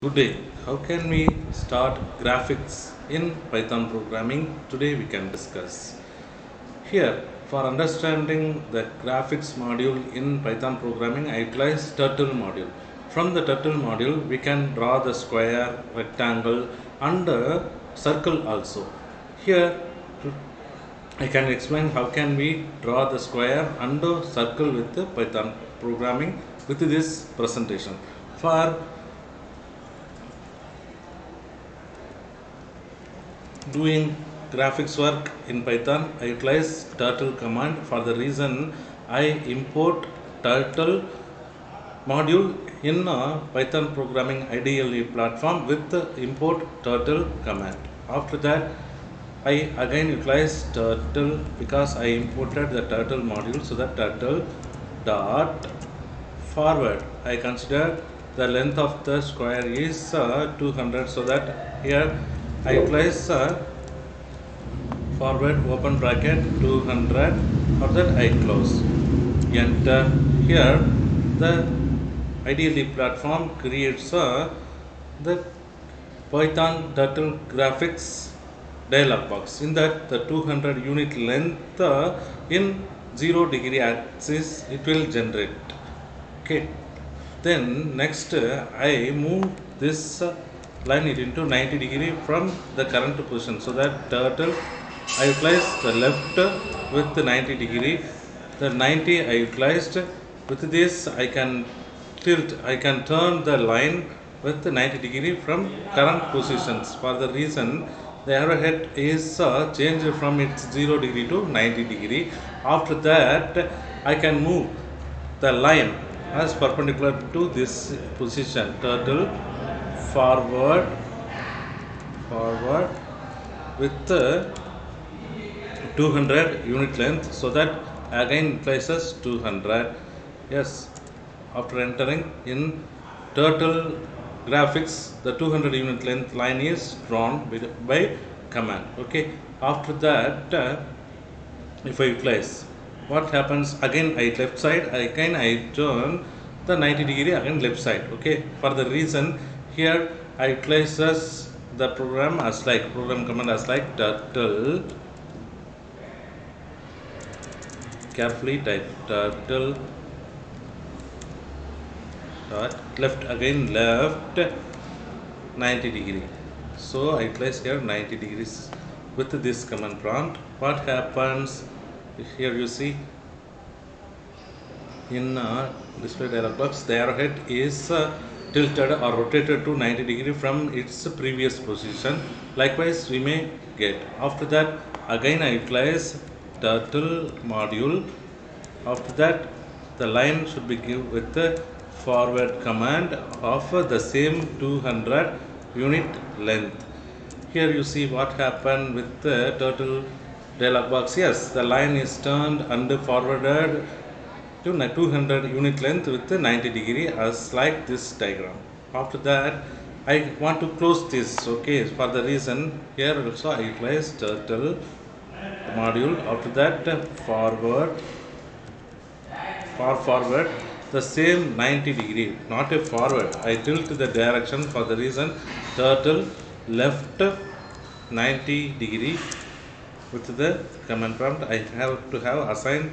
Good day. How can we start graphics in Python programming? Today we can discuss. Here, for understanding the graphics module in Python programming, I utilize turtle module. From the turtle module, we can draw the square, rectangle and circle also. Here, I can explain how can we draw the square and circle with the Python programming with this presentation. For doing graphics work in Python, I utilize turtle command. For the reason I import turtle module in Python programming IDLE platform with the import turtle command. After that, I again utilize turtle because I imported the turtle module, so that turtle dot forward. I consider the length of the square is 200, so that here I utilize forward open bracket 200, or that I close. Enter. Here the IDLE platform creates the Python turtle graphics dialog box. In that, the 200 unit length in 0 degree axis it will generate. Okay. Then next I move this line it into 90 degree from the current position, so that turtle I utilized the left with the 90 degree. The 90 I utilized. With this I can tilt, I can turn the line with the 90 degree from current positions. For the reason the arrowhead is changed from its 0 degree to 90 degree. After that I can move the line as perpendicular to this position. Turtle forward with 200 unit length, so that again places 200. Yes, after entering in turtle graphics, the 200 unit length line is drawn by command. Okay, after that if I utilize, what happens again, I left side, again I turn the 90 degree again left side. Okay, for the reason here I utilizes the program as like program command as like turtle, carefully type turtle dot left, again left 90 degree. So I utilize here 90 degrees with this command prompt. What happens here, you see in display dialog box, the arrowhead is tilted or rotated to 90 degree from its previous position. Likewise we may get. After that again I utilize turtle module. After that the line should be given with the forward command of the same 200 unit length. Here you see what happened with the turtle dialog box. Yes, the line is turned and forwarded to 200 unit length with the 90 degree as like this diagram. After that I want to close this. Okay, for the reason here also I utilize turtle module. After that forward the same 90 degree, not a forward, I tilt the direction. For the reason turtle left 90 degree with the command prompt I have to have assigned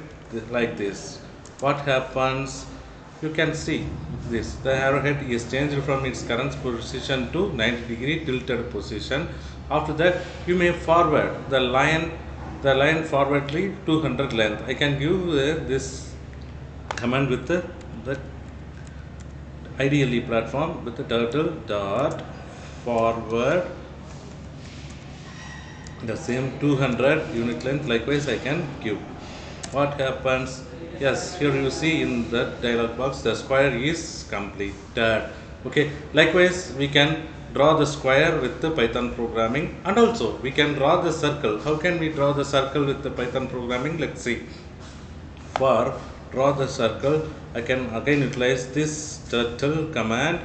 like this. What happens, you can see this, the arrowhead is changed from its current position to 90 degree tilted position. After that you may forward the line forwardly 200 length. I can give this command with the IDLE platform with the turtle dot forward the same 200 unit length. Likewise I can give. What happens, yes, here you see in the dialog box the square is completed. Okay, likewise we can draw the square with the Python programming, and also we can draw the circle. How can we draw the circle with the Python programming? Let's see. For draw the circle I can again utilize this turtle command.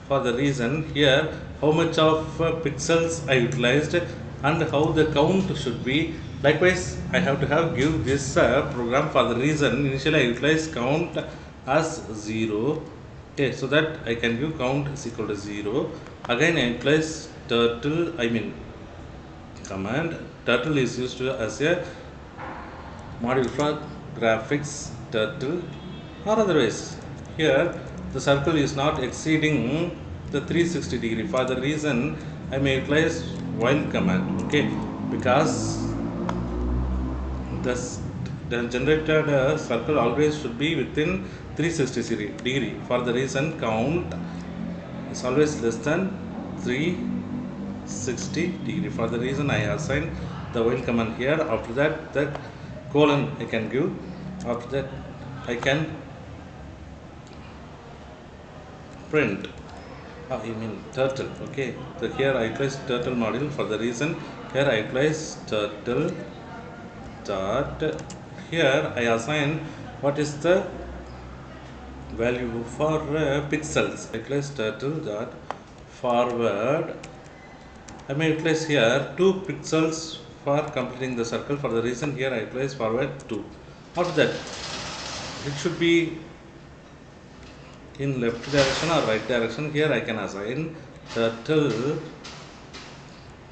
For the reason here how much of pixels I utilized and how the count should be. Likewise I have to have give this program. For the reason initially I utilize count as 0, Okay, so that I can give count is equal to 0. Again I place turtle, command. Turtle is used as a module for graphics turtle, or otherwise here the circle is not exceeding the 360 degree. For the reason I may place while command, okay, because the, the generated circle always should be within 360 degree. For the reason count is always less than 360 degree. For the reason I assign the while command here. After that the colon I can give. After that I can print you mean turtle, okay. So here I place turtle module. For the reason here I place turtle dot, here I assign what is the value for pixels. I place turtle dot forward. I may place here 2 pixels for completing the circle. For the reason here I place forward 2. After that it should be in left direction or right direction. Here I can assign turtle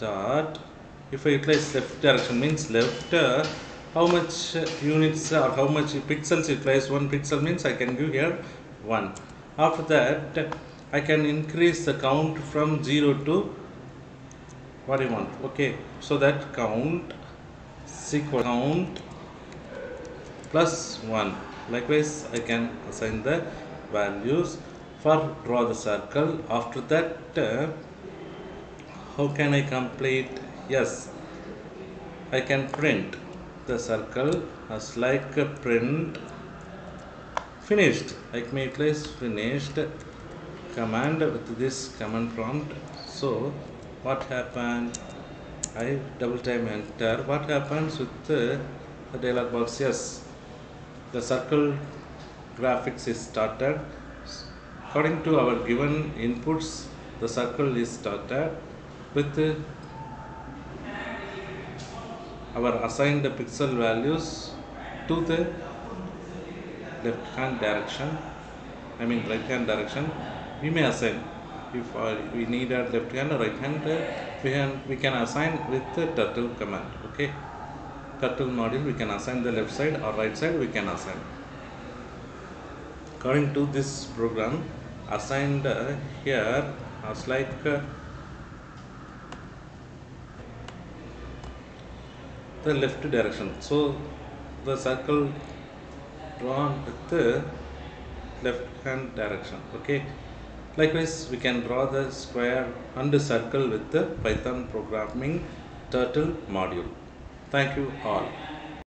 dot, if I place left direction means left, how much units or how much pixels you place. 1 pixel means I can give here 1. After that I can increase the count from 0 to what you want, okay. So that count is equal count plus 1. Likewise I can assign the values for draw the circle. After that how can I complete? Yes, I can print the circle as like print finished. I may place finished command with this command prompt. So what happened? I double time enter. What happens with the dialog box? Yes, the circle graphics is started. According to our given inputs, the circle is started with our assigned pixel values to the left hand direction, I mean right hand direction. We may assign if we need a left hand or right hand, we can assign with the turtle command, okay. Turtle module we can assign the left side or right side, we can assign according to this program. Assigned here as like the left direction, so the circle drawn with the left hand direction, okay. Likewise we can draw the square and the circle with the Python programming turtle module. Thank you all.